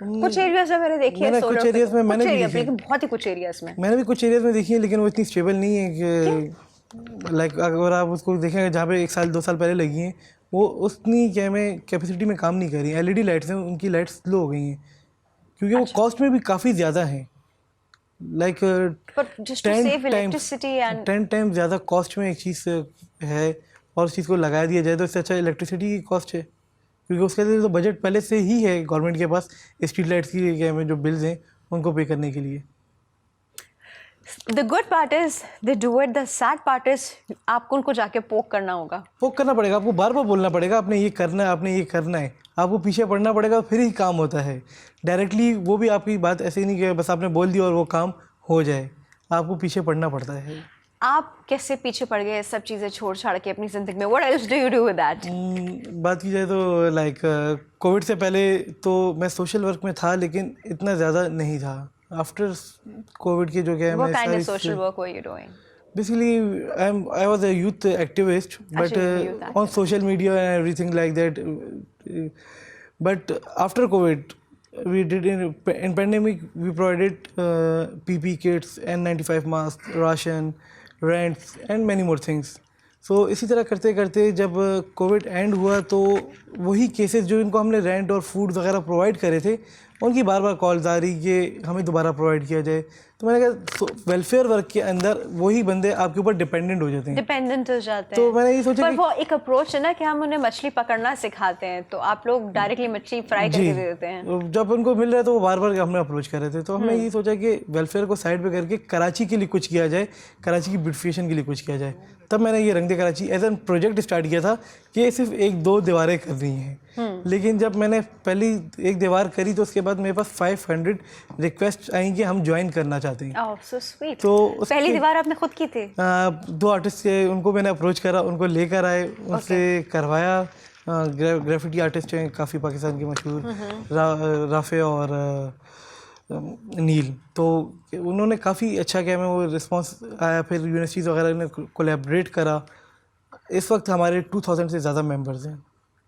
कुछ एरियाज में मैंने देखी है मैंने सोलर, कुछ areas में मैंने भी देखी है। लेकिन बहुत ही कुछ एरियाज में। मैंने भी कुछ एरियाज में देखी है, लेकिन वो इतनी स्टेबल नहीं है कि लाइक अगर आप उसको देखेंगे जहाँ पे 1 साल 2 साल पहले लगी हैं, वो उतनी कैपेसिटी में काम नहीं कर रही हैं। LED लाइट्स हैं, उनकी लाइट्स स्लो हो गई हैं, क्योंकि वो कॉस्ट में भी काफ़ी ज़्यादा हैं। Like But just to save electricity and 10 times ज़्यादा कॉस्ट में एक चीज़ है, और उस चीज़ को लगा दिया जाए तो इससे अच्छा इलेक्ट्रिसिटी की कॉस्ट है, क्योंकि उसके लिए तो बजट पहले से ही है गवर्नमेंट के पास स्ट्रीट लाइट्स की में जो बिल्स हैं उनको पे करने के लिए। the good part is they do it, the sad part is आपको उनको जाके पोक करना होगा। वो करना पड़ेगा, आपको बार बार बोलना पड़ेगा, आपने ये करना है, आपने ये करना है, आपको पीछे पड़ना पड़ेगा, फिर ही काम होता है। डायरेक्टली वो भी आपकी बात ऐसे ही नहीं कि बस आपने बोल दिया और वो काम हो जाए, आपको पीछे पड़ना पड़ता है। आप कैसे पीछे पड़ गए सब चीज़ें छोड़ छाड़ के अपनी ज़िंदगी में? What else do you do with that? बात की जाए तो लाइक कोविड से पहले तो मैं सोशल वर्क में था, लेकिन इतना ज़्यादा नहीं था। आफ्टर कोविड के जो क्या What kind of social work were you doing? basically I was a youth activist, but youth on social media and everything like that. But after COVID, we did in pandemic we provided PP kits, N95 masks, ration, rents and many more things. So इसी तरह करते करते जब Covid and हुआ तो वही cases जो इनको हमने रेंट और फूड वगैरह प्रोवाइड करे थे, उनकी बार बार कॉल्स आ रही कि हमें दोबारा प्रोवाइड किया जाए। तो मैंने कहा वेलफेयर वर्क के अंदर वही बंदे आपके ऊपर डिपेंडेंट हो जाते हैं, डिपेंडेंट हो जाते हैं। तो मैंने ये सोचा पर कि वो एक अप्रोच है ना कि हम उन्हें मछली पकड़ना सिखाते हैं, तो आप लोग डायरेक्टली मछली फ्राई करके दे देते हैं। जब उनको मिल रहा है तो वो बार बार हमें अप्रोच कर रहे थे, तो हमने ये सोचा कि वेलफेयर को साइड पे करके कराची के लिए कुछ किया जाए, कराची की ब्यूटिफिकेशन के लिए कुछ किया जाए। तब मैंने ये Rang De Karachi as an project start किया था कि सिर्फ 1-2 दीवारें करनी हैं। लेकिन जब मैंने पहली एक दीवार करी तो उसके बाद मेरे पास 500 रिक्वेस्ट आई कि हम ज्वाइन करना चाहते हैं। ओह सो स्वीट। तो पहली दीवार आपने खुद की थी? 2 आर्टिस्ट थे, उनको मैंने अप्रोच करा, उनको लेकर आए, उनसे करवाया। ग्राफिटी आर्टिस्ट हैं काफ़ी पाकिस्तान के मशहूर, राफे और नील, तो उन्होंने काफ़ी अच्छा किया, मैं वो रिस्पांस आया। फिर यूनिवर्सिटीज़ वगैरह ने कोलैबोरेट करा। इस वक्त हमारे 2000 से ज़्यादा मेंबर्स हैं।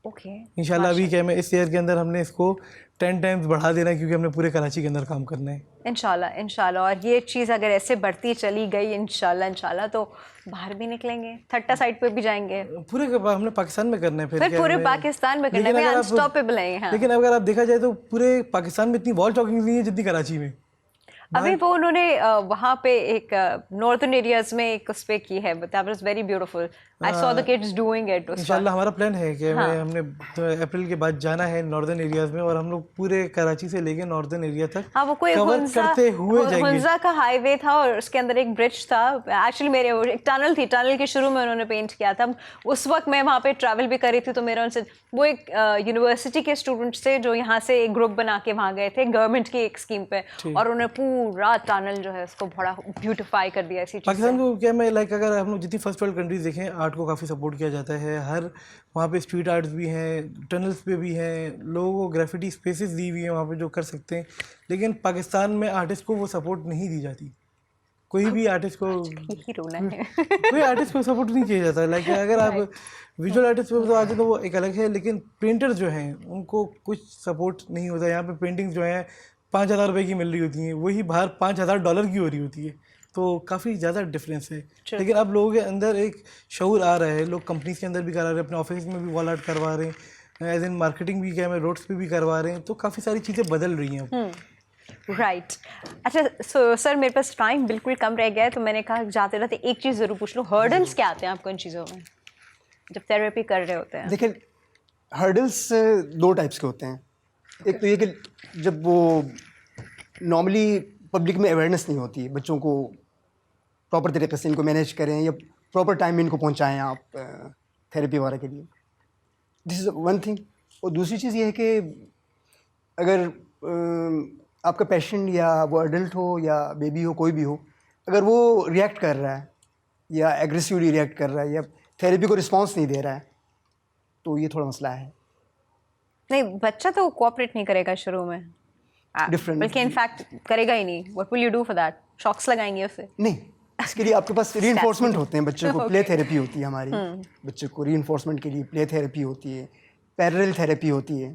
ओके। इंशाल्लाह अभी क्या मैं इस ईयर के अंदर हमने इसको 10 टाइम्स बढ़ा देना है, क्योंकि हमने पूरे कराची के अंदर काम करना है। इंशाल्लाह इंशाल्लाह, और ये चीज़ अगर ऐसे बढ़ती चली गई इंशाल्लाह तो बाहर भी निकलेंगे, थट्टा साइड पे भी जाएंगे, पूरे हमने पाकिस्तान में करना है। फिर क्या पूरे हमें- पाकिस्तान में करना लेकिन है, अगर आप- अनस्टॉपेबल है। हाँ, लेकिन अगर आप देखा जाए तो पूरे पाकिस्तान में इतनी वॉल चौकिंग नहीं है जितनी कराची में। अभी वो उन्होंने वहाँ पे एक नॉर्थर्न एरियाज में एक उस पे की है, but that was very beautiful. I saw the kids doing it. इंशाल्लाह हमारा प्लान है कि हाँ। हमने तो अप्रैल के बाद जाना है नॉर्दर्न एरियाज में, और हम लोग पूरे कराची से लेके नॉर्दर्न एरिया तक हाँ, वो कोई कवर करते हुए जाएंगे। हुंजा का हाईवे था और उसके अंदर एक ब्रिज था, एक्चुअली मेरे वो एक टनल थी, टनल के शुरू में उन्होंने पेंट किया था। उस वक्त मैं वहाँ पे ट्रैवल भी कर रही थी, तो मेरा उनसे वो एक यूनिवर्सिटी के स्टूडेंट्स थे जो यहाँ से एक ग्रुप बना के वहाँ गए थे गवर्नमेंट की एक स्कीम पे, और उन्होंने पूरा टनल जो है उसको बड़ा ब्यूटिफाई कर दिया ऐसी चीज़। पाकिस्तान को क्या मैं लाइक अगर हम लोग जितनी फर्स्ट वर्ल्ड कंट्रीज देखें, आर्ट को काफ़ी सपोर्ट किया जाता है। हर वहाँ पे स्ट्रीट आर्ट्स भी हैं, टनल्स पे भी हैं, लोगों को ग्राफिटी स्पेसेस दी हुई हैं वहाँ पे जो कर सकते हैं। लेकिन पाकिस्तान में आर्टिस्ट को वो सपोर्ट नहीं दी जाती। कोई भी आर्टिस्ट को यही रोना है। कोई आर्टिस्ट को सपोर्ट नहीं किया जाता। लाइक अगर आप विजुअल आर्टिस्ट पे तो आते तो वो एक अलग है, लेकिन पेंटर जो हैं उनको कुछ सपोर्ट नहीं होता। यहाँ पे पेंटिंग्स जो हैं 5,000 रुपये की मिल रही होती हैं, वही बाहर $5,000 की हो रही होती है। तो काफ़ी ज़्यादा डिफरेंस है। लेकिन अब लोगों के अंदर एक शऊर आ रहा है, लोग कंपनीज के अंदर भी करा रहे हैं, अपने ऑफिस में भी वॉल आर्ट करवा रहे हैं, एज इन मार्केटिंग भी क्या है, रोड्स पे भी करवा रहे हैं। तो काफ़ी सारी चीज़ें बदल रही हैं अब। राइट। अच्छा सर, मेरे पास टाइम बिल्कुल कम रह गया है, तो मैंने कहा जाते रहते एक चीज़ ज़रूर पूछ लूँ, हर्डल्स क्या आते हैं आपको इन चीज़ों में जब थेरेपी कर रहे होते हैं? देखिए, हर्डल्स 2 टाइप्स के होते हैं। एक तो ये कि जब वो नॉर्मली पब्लिक में अवेयरनेस नहीं होती है, बच्चों को प्रॉपर तरीके से इनको मैनेज करें या प्रॉपर टाइम में इनको पहुंचाएं आप थेरेपी वगैरह के लिए। This is one thing. और दूसरी चीज़ ये है कि अगर आपका पेशेंट या वो एडल्ट हो या बेबी हो, कोई भी हो, अगर वो रिएक्ट कर रहा है या एग्रेसिवली रिएक्ट कर रहा है या थेरेपी को रिस्पॉन्स नहीं दे रहा है, तो ये थोड़ा मसला है। नहीं, बच्चा तो कोऑपरेट नहीं करेगा शुरू में, Different. बल्कि इनफैक्ट करेगा ही नहीं। What will you do for that? Shocks लगाएंगे उसे? नहीं, इसके लिए आपके पास रीइंफोर्समेंट होते हैं। बच्चे को प्ले थेरेपी होती है हमारी, बच्चे को रीइंफोर्समेंट के लिए प्ले थेरेपी होती है, पैरेलल थेरेपी होती है,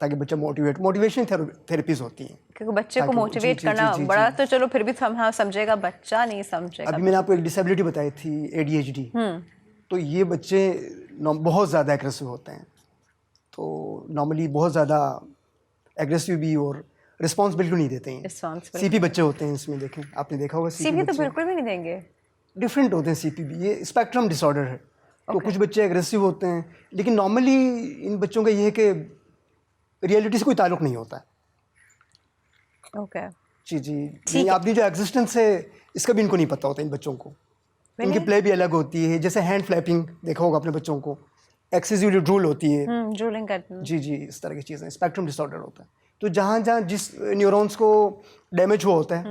ताकि बच्चा मोटिवेशन थेरेपीज होती हैं। क्योंकि बच्चे को मोटिवेट करना बड़ा तो चलो फिर भी हाँ समझेगा, बच्चा नहीं समझेगा। अभी मैंने आपको एक डिसेबिलिटी बताई थी, ADHD। तो ये बच्चे बहुत ज़्यादा एग्रेसिव होते हैं। तो नॉर्मली बहुत ज़्यादा एग्रेसिव भी और रिस्पॉन्स बिल्कुल नहीं देते हैं। CP बच्चे होते हैं इसमें, देखें आपने देखा होगा CP तो बिल्कुल भी नहीं देंगे। डिफरेंट होते हैं CP भी, ये स्पेक्ट्रम डिसऑर्डर है। तो कुछ बच्चे एग्रेसिव होते हैं, लेकिन नॉर्मली इन बच्चों का ये है कि रियलिटी से कोई ताल्लुक नहीं होता है। ओके जी नहीं, आपकी जो एग्जिस्टेंस है इसका भी इनको नहीं पता होता इन बच्चों को। इनकी प्ले भी अलग होती है, जैसे हैंड फ्लैपिंग देखा होगा अपने बच्चों को, एक्सेसिवली ड्रूल होती है। ड्रूलिंग करते हैं। जी इस तरह की चीज़ें, स्पेक्ट्रम डिसऑर्डर होता है। तो जहाँ जहाँ जिस न्यूरॉन्स को डैमेज हुआ होता है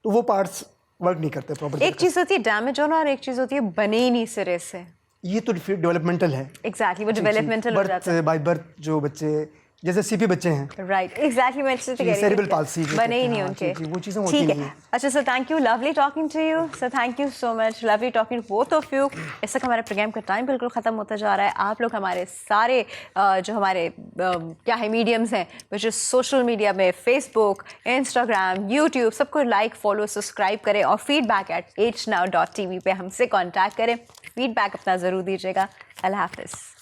तो वो पार्ट्स वर्क नहीं करते प्रॉपर। एक चीज़ होती है डैमेज होना और एक चीज़ होती है बने ही नहीं सिरे से। ये तो डेवलपमेंटल है। एग्जैक्टली, वो डेवलपमेंटल हो जाता है। बाय बर्थ जो बच्चे जैसे CP बच्चे हैं, राइट, एग्जैक्टली, मैं इससे कह रही हूँ सेरेब्रल पाल्सी बने ही नहीं उनके। वो चीज़ें होती ठीक नहीं है। है। अच्छा sir, thank you, lovely talking to you sir, thank you so much, lovely talking to both of you. इस तक हमारे प्रोग्राम का टाइम बिल्कुल ख़त्म होता जा रहा है। आप लोग हमारे सारे जो हमारे क्या है मीडियम्स हैं, विच इज़ सोशल मीडिया में फेसबुक, इंस्टाग्राम, यूट्यूब, सबको लाइक, फॉलो, सब्सक्राइब करें और feedback@hnow.tv पे हमसे कॉन्टैक्ट करें। फीडबैक अपना ज़रूर दीजिएगा। अल्लाह हाफ़िज़।